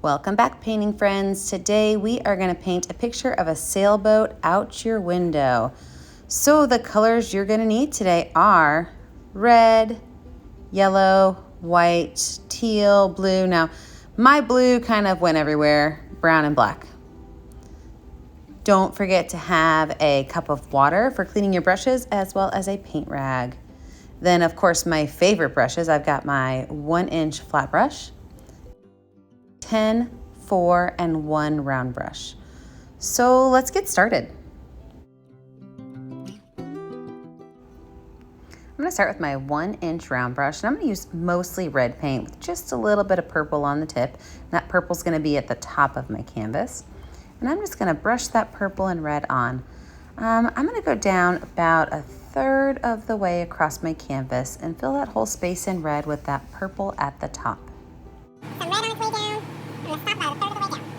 Welcome back, painting friends. Today we are going to paint a picture of a sailboat out your window. So the colors you're going to need today are red, yellow, white, teal, blue. Now, my blue kind of went everywhere, brown and black. Don't forget to have a cup of water for cleaning your brushes as well as a paint rag. Then, of course, my favorite brushes, I've got my 1-inch flat brush, 10, 4, and 1 round brush. So let's get started. I'm going to start with my 1-inch round brush, and I'm going to use mostly red paint with just a little bit of purple on the tip. And that purple is going to be at the top of my canvas. And I'm just going to brush that purple and red on. I'm going to go down about a third of the way across my canvas and fill that whole space in red with that purple at the top. Some red on its way down. I'm going to stop about a third of the way down.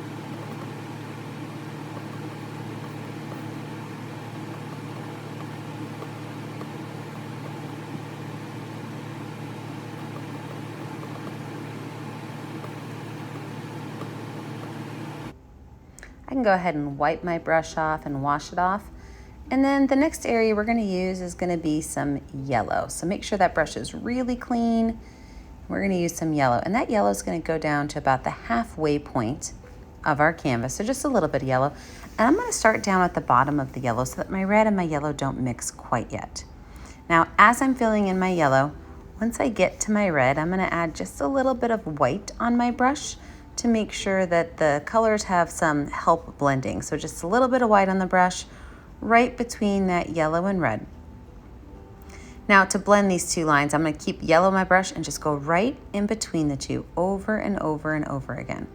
I can go ahead and wipe my brush off and wash it off. And then the next area we're going to use is going to be some yellow. So make sure that brush is really clean. We're going to use some yellow, and that yellow is going to go down to about the halfway point of our canvas, so just a little bit of yellow. And I'm going to start down at the bottom of the yellow so that my red and my yellow don't mix quite yet. Now, as I'm filling in my yellow, once I get to my red, I'm going to add just a little bit of white on my brush to make sure that the colors have some help blending. So just a little bit of white on the brush right between that yellow and red. Now to blend these two lines, I'm going to keep yellow on my brush and just go right in between the two over and over and over again.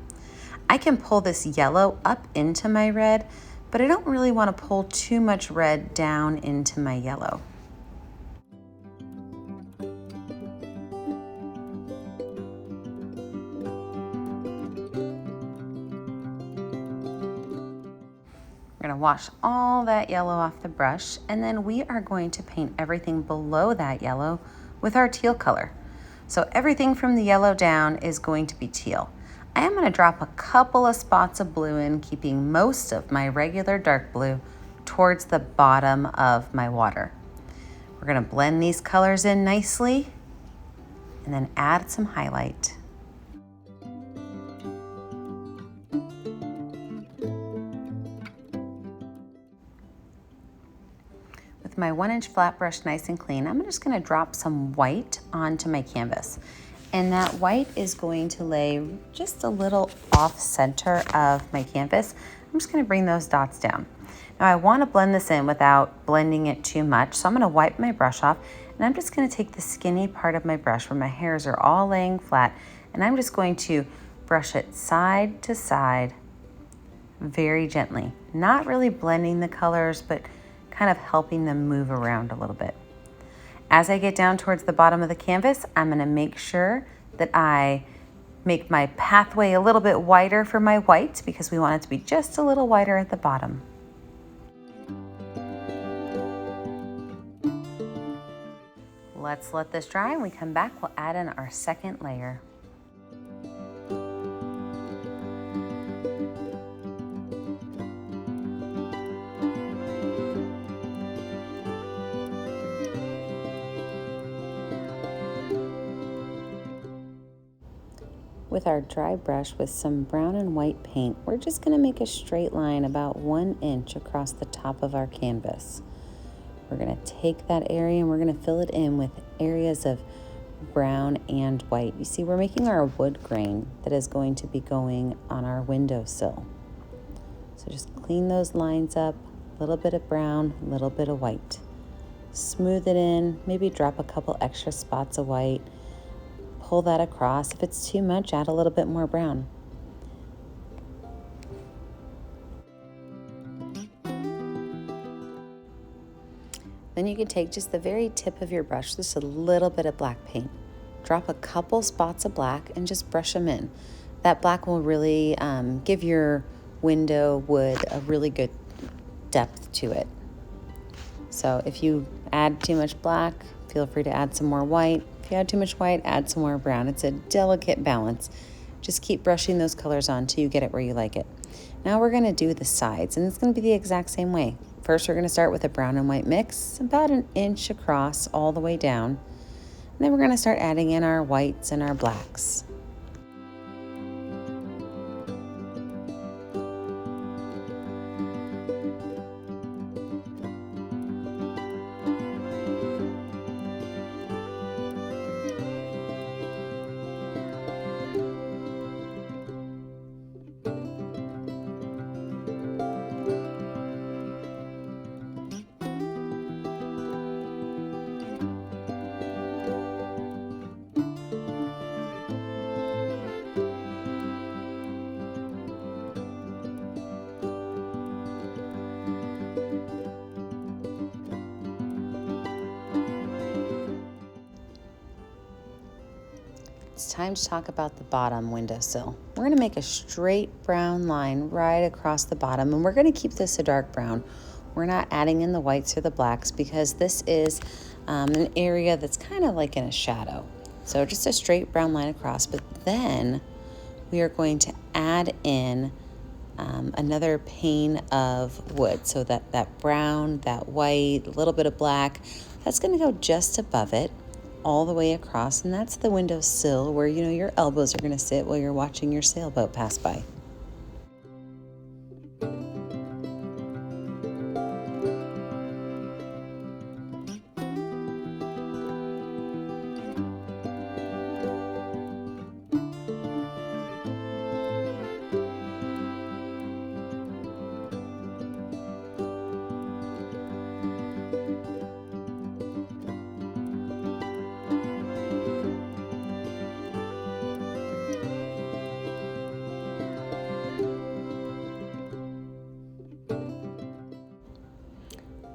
I can pull this yellow up into my red, but I don't really want to pull too much red down into my yellow. We're going to wash all that yellow off the brush, and then we are going to paint everything below that yellow with our teal color. So everything from the yellow down is going to be teal. I am going to drop a couple of spots of blue in, keeping most of my regular dark blue towards the bottom of my water. We're going to blend these colors in nicely and then add some highlight. My 1-inch flat brush nice and clean, I'm just going to drop some white onto my canvas. And that white is going to lay just a little off center of my canvas. I'm just going to bring those dots down. Now I want to blend this in without blending it too much, so I'm going to wipe my brush off, and I'm just going to take the skinny part of my brush where my hairs are all laying flat, and I'm just going to brush it side to side very gently. Not really blending the colors, but kind of helping them move around a little bit. As I get down towards the bottom of the canvas, I'm going to make sure that I make my pathway a little bit wider for my white because we want it to be just a little wider at the bottom. Let's let this dry, and when we come back, we'll add in our second layer. With our dry brush with some brown and white paint, we're just going to make a straight line about 1 inch across the top of our canvas. We're going to take that area and we're going to fill it in with areas of brown and white. You see, we're making our wood grain that is going to be going on our windowsill. So just clean those lines up, a little bit of brown, a little bit of white. Smooth it in, maybe drop a couple extra spots of white. Pull that across. If it's too much, add a little bit more brown. Then you can take just the very tip of your brush, just a little bit of black paint. Drop a couple spots of black and just brush them in. That black will really give your window wood a really good depth to it. So if you add too much black, feel free to add some more white. If you add too much white, add some more brown. It's a delicate balance. Just keep brushing those colors on till you get it where you like it. Now we're gonna do the sides, and it's gonna be the exact same way. First, we're gonna start with a brown and white mix, about an inch across all the way down. And then we're gonna start adding in our whites and our blacks. It's time to talk about the bottom windowsill. We're going to make a straight brown line right across the bottom, and we're going to keep this a dark brown. We're not adding in the whites or the blacks because this is an area that's kind of like in a shadow. So just a straight brown line across, but then we are going to add in another pane of wood. So that brown, that white, a little bit of black, that's going to go just above it, all the way across, and that's the windowsill where your elbows are going to sit while you're watching your sailboat pass by.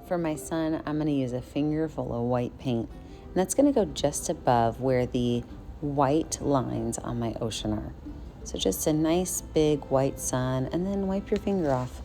For my son, I'm going to use a finger full of white paint, and that's going to go just above where the white lines on my ocean are. So just a nice big white sun, and then wipe your finger off.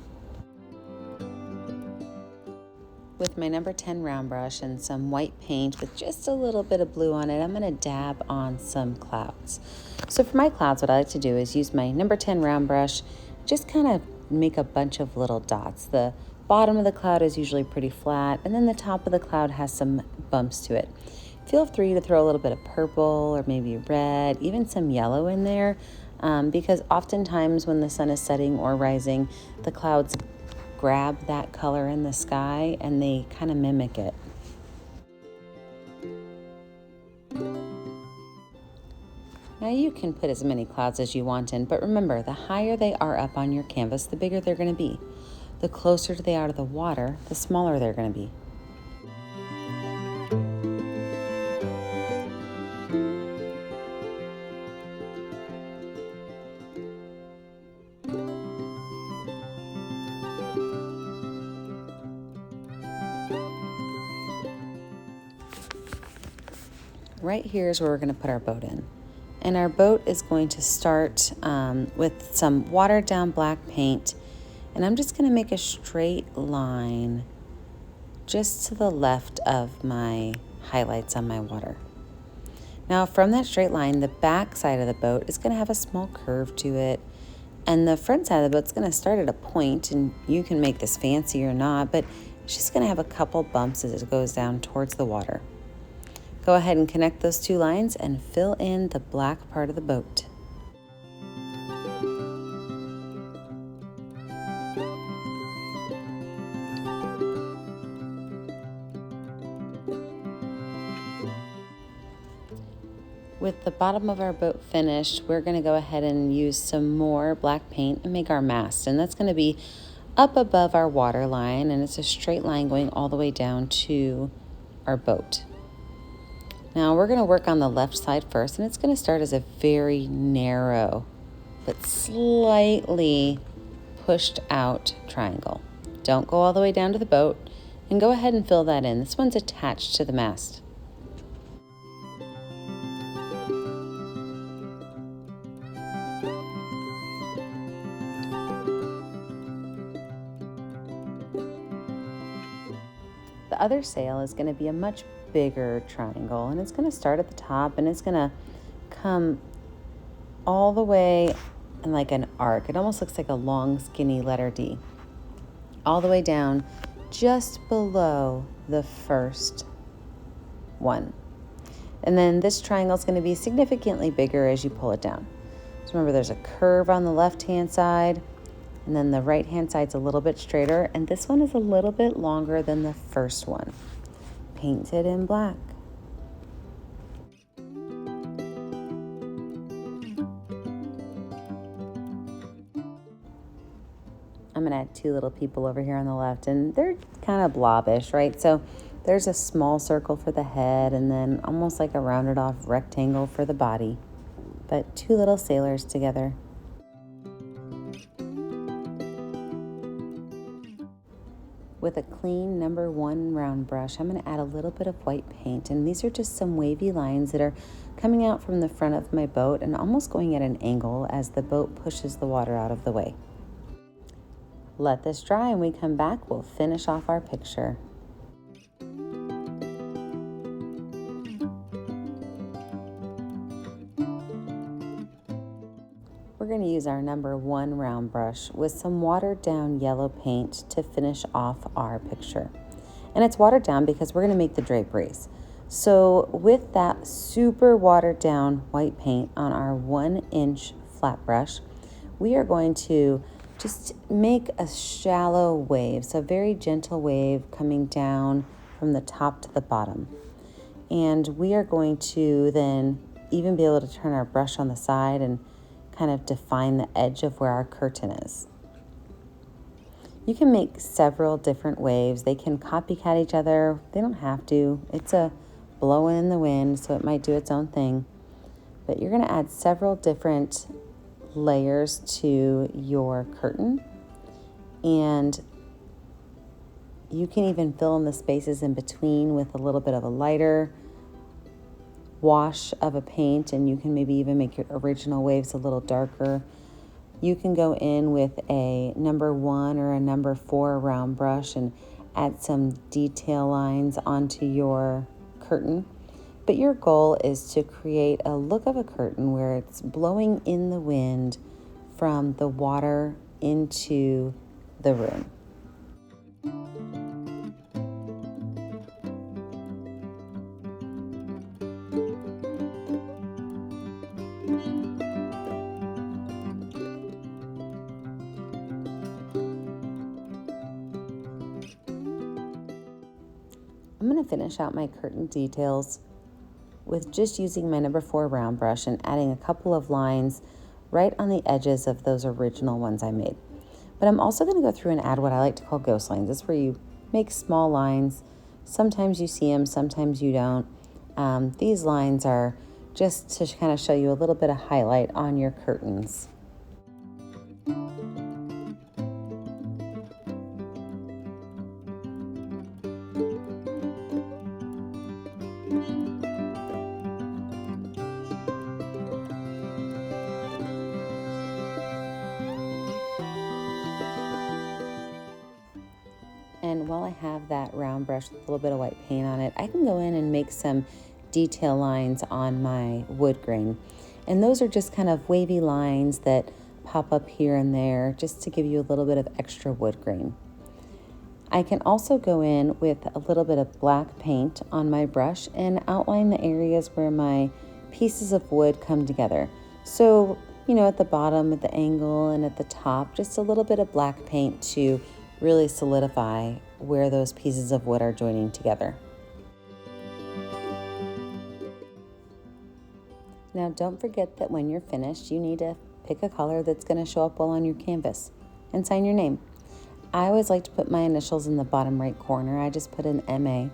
With my number 10 round brush and some white paint with just a little bit of blue on it, I'm going to dab on some clouds. So for my clouds, what I like to do is use my number 10 round brush, just kind of make a bunch of little dots. The bottom of the cloud is usually pretty flat, and then the top of the cloud has some bumps to it. Feel free to throw a little bit of purple or maybe red, even some yellow in there, because oftentimes when the sun is setting or rising, the clouds grab that color in the sky and they kind of mimic it. Now you can put as many clouds as you want in, but remember, the higher they are up on your canvas, the bigger they're going to be. The closer they are to the water, the smaller they're going to be. Right here is where we're going to put our boat in. And our boat is going to start with some watered down black paint. And I'm just going to make a straight line just to the left of my highlights on my water. Now from that straight line, the back side of the boat is going to have a small curve to it. And the front side of the boat's going to start at a point, and you can make this fancy or not, but it's just going to have a couple bumps as it goes down towards the water. Go ahead and connect those two lines and fill in the black part of the boat. With the bottom of our boat finished, we're going to go ahead and use some more black paint and make our mast. And that's going to be up above our water line, and it's a straight line going all the way down to our boat. Now we're going to work on the left side first, and it's going to start as a very narrow but slightly pushed out triangle. Don't go all the way down to the boat, and go ahead and fill that in. This one's attached to the mast. The other sail is going to be a much bigger triangle, and it's going to start at the top, and it's going to come all the way in like an arc. It almost looks like a long, skinny letter D. All the way down just below the first one. And then this triangle is going to be significantly bigger as you pull it down. So remember, there's a curve on the left-hand side, and then the right-hand side's a little bit straighter, and this one is a little bit longer than the first one. Painted in black. I'm going to add two little people over here on the left, and they're kind of blobbish, right? So there's a small circle for the head, and then almost like a rounded off rectangle for the body. But two little sailors together. With a clean number 1 round brush, I'm going to add a little bit of white paint, and these are just some wavy lines that are coming out from the front of my boat and almost going at an angle as the boat pushes the water out of the way. Let this dry, and when we come back, we'll finish off our picture. We're going to use our number 1 round brush with some watered down yellow paint to finish off our picture. And it's watered down because we're going to make the draperies. So with that super watered down white paint on our 1-inch flat brush, we are going to just make a shallow wave, so a very gentle wave coming down from the top to the bottom. And we are going to then even be able to turn our brush on the side and kind of define the edge of where our curtain is. You can make several different waves. They can copycat each other. They don't have to. It's a blowing in the wind, so it might do its own thing. But you're going to add several different layers to your curtain, and you can even fill in the spaces in between with a little bit of a lighter wash of a paint, and you can maybe even make your original waves a little darker. You can go in with a number 1 or a number 4 round brush and add some detail lines onto your curtain. But your goal is to create a look of a curtain where it's blowing in the wind from the water into the room. I'm going to finish out my curtain details with just using my number 4 round brush and adding a couple of lines right on the edges of those original ones I made. But I'm also going to go through and add what I like to call ghost lines. This is where you make small lines. Sometimes you see them, sometimes you don't. These lines are just to kind of show you a little bit of highlight on your curtains. And while I have that round brush with a little bit of white paint on it, I can go in and make some detail lines on my wood grain. And those are just kind of wavy lines that pop up here and there just to give you a little bit of extra wood grain. I can also go in with a little bit of black paint on my brush and outline the areas where my pieces of wood come together. So, at the bottom, at the angle, and at the top, just a little bit of black paint to really solidify where those pieces of wood are joining together. Now, don't forget that when you're finished, you need to pick a color that's going to show up well on your canvas and sign your name. I always like to put my initials in the bottom right corner. I just put an MA.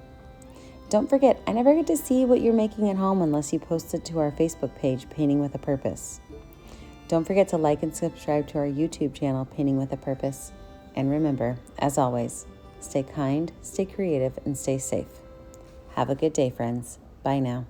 Don't forget, I never get to see what you're making at home unless you post it to our Facebook page, Painting with a Purpose. Don't forget to like and subscribe to our YouTube channel, Painting with a Purpose. And remember, as always, stay kind, stay creative, and stay safe. Have a good day, friends. Bye now.